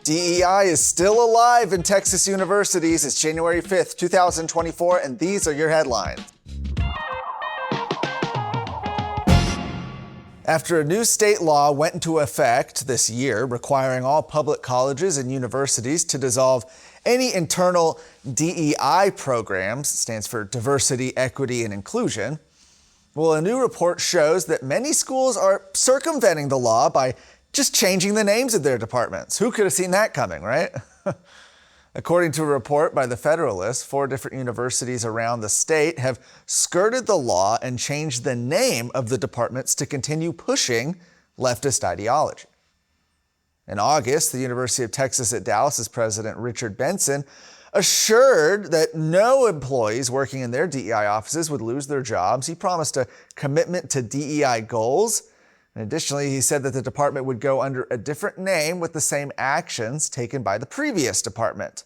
DEI is still alive in Texas universities. It's January 5th, 2024, and these are your headlines. After a new state law went into effect this year requiring all public colleges and universities to dissolve any internal DEI programs, stands for diversity, equity, and inclusion, well, a new report shows that many schools are circumventing the law by just changing the names of their departments. Who could have seen that coming, right? According to a report by the Federalist, 4 different universities around the state have skirted the law and changed the name of the departments to continue pushing leftist ideology. In August, the University of Texas at Dallas's president, Richard Benson, assured that no employees working in their DEI offices would lose their jobs. He promised a commitment to DEI goals. And additionally, he said that the department would go under a different name with the same actions taken by the previous department.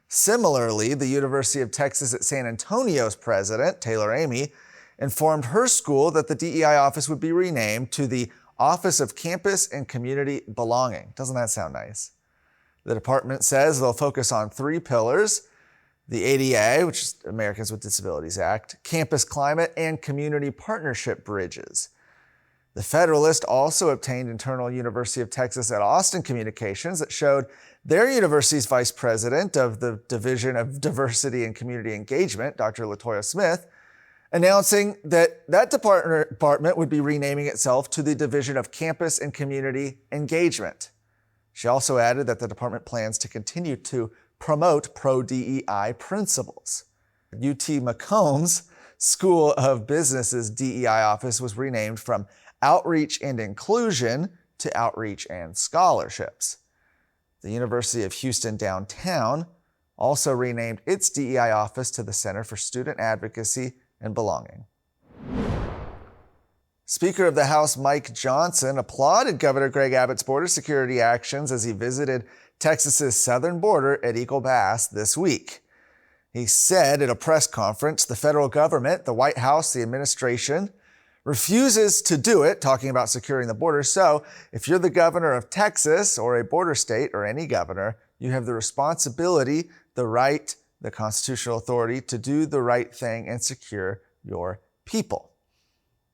Similarly, the University of Texas at San Antonio's president, Taylor Amy, informed her school that the DEI office would be renamed to the Office of Campus and Community Belonging. Doesn't that sound nice? The department says they'll focus on 3 pillars: the ADA, which is Americans with Disabilities Act, campus climate, and community partnership bridges. The Federalist also obtained internal University of Texas at Austin communications that showed their university's vice president of the Division of Diversity and Community Engagement, Dr. LaToya Smith, announcing that that department would be renaming itself to the Division of Campus and Community Engagement. She also added that the department plans to continue to promote pro-DEI principles. UT Macomb's School of Business's DEI office was renamed from Outreach and Inclusion to Outreach and Scholarships. The University of Houston Downtown also renamed its DEI office to the Center for Student Advocacy and Belonging. Speaker of the House Mike Johnson applauded Governor Greg Abbott's border security actions as he visited Texas's southern border at Eagle Pass this week. He said at a press conference, the federal government, the White House, the administration, refuses to do it, talking about securing the border. So if you're the governor of Texas or a border state or any governor, you have the responsibility, the right, the constitutional authority to do the right thing and secure your people.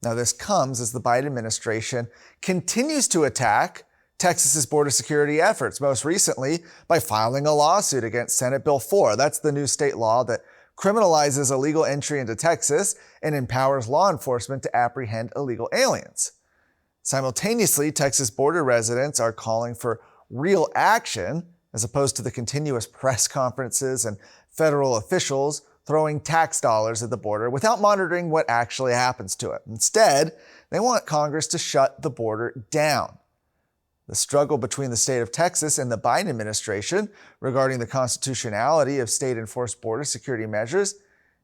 Now, this comes as the Biden administration continues to attack Texas's border security efforts, most recently by filing a lawsuit against Senate Bill 4. That's the new state law that criminalizes illegal entry into Texas and empowers law enforcement to apprehend illegal aliens. Simultaneously, Texas border residents are calling for real action as opposed to the continuous press conferences and federal officials throwing tax dollars at the border without monitoring what actually happens to it. Instead, they want Congress to shut the border down. The struggle between the state of Texas and the Biden administration regarding the constitutionality of state-enforced border security measures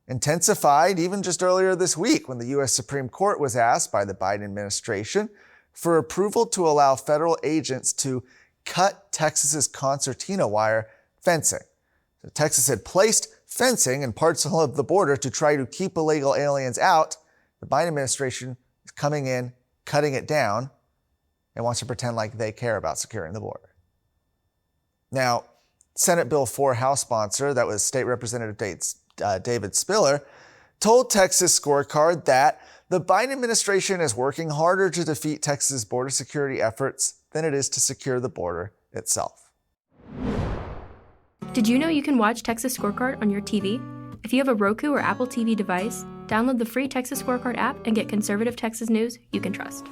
intensified even just earlier this week when the U.S. Supreme Court was asked by the Biden administration for approval to allow federal agents to cut Texas's concertina wire fencing. So Texas had placed fencing in parts of the border to try to keep illegal aliens out. The Biden administration is coming in, cutting it down, and wants to pretend like they care about securing the border. Now, Senate Bill 4 House sponsor, that was State Representative David Spiller, told Texas Scorecard that the Biden administration is working harder to defeat Texas' border security efforts than it is to secure the border itself. Did you know you can watch Texas Scorecard on your TV? If you have a Roku or Apple TV device, download the free Texas Scorecard app and get conservative Texas news you can trust.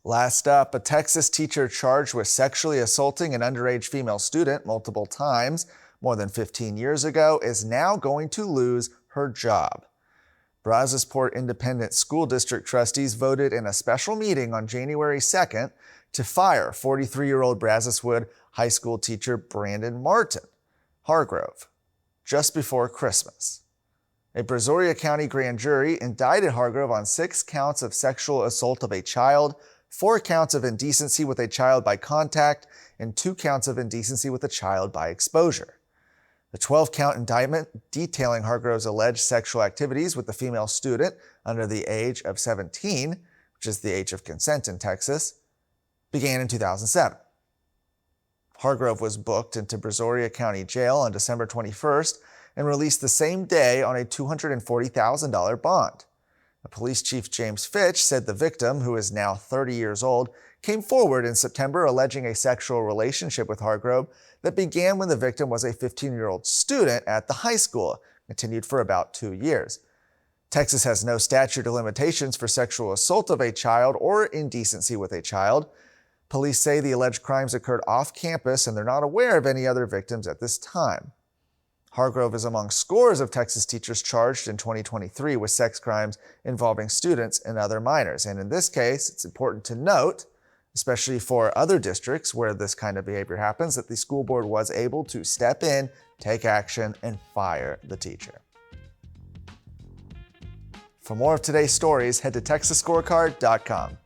Last up, a Texas teacher charged with sexually assaulting an underage female student multiple times more than 15 years ago is now going to lose her job. Brazosport Independent School District trustees voted in a special meeting on January 2nd to fire 43-year-old Brazoswood High School teacher Brandon Martin Hargrove just before Christmas. A Brazoria County grand jury indicted Hargrove on 6 counts of sexual assault of a child, 4 counts of indecency with a child by contact, and 2 counts of indecency with a child by exposure. The 12-count indictment detailing Hargrove's alleged sexual activities with the female student under the age of 17, which is the age of consent in Texas, began in 2007. Hargrove was booked into Brazoria County Jail on December 21st and released the same day on a $240,000 bond. Police Chief James Fitch said the victim, who is now 30 years old, came forward in September alleging a sexual relationship with Hargrove that began when the victim was a 15-year-old student at the high school, continued for about 2 years. Texas has no statute of limitations for sexual assault of a child or indecency with a child. Police say the alleged crimes occurred off campus and they're not aware of any other victims at this time. Hargrove is among scores of Texas teachers charged in 2023 with sex crimes involving students and other minors. And in this case, it's important to note, especially for other districts where this kind of behavior happens, that the school board was able to step in, take action, and fire the teacher. For more of today's stories, head to TexasScorecard.com.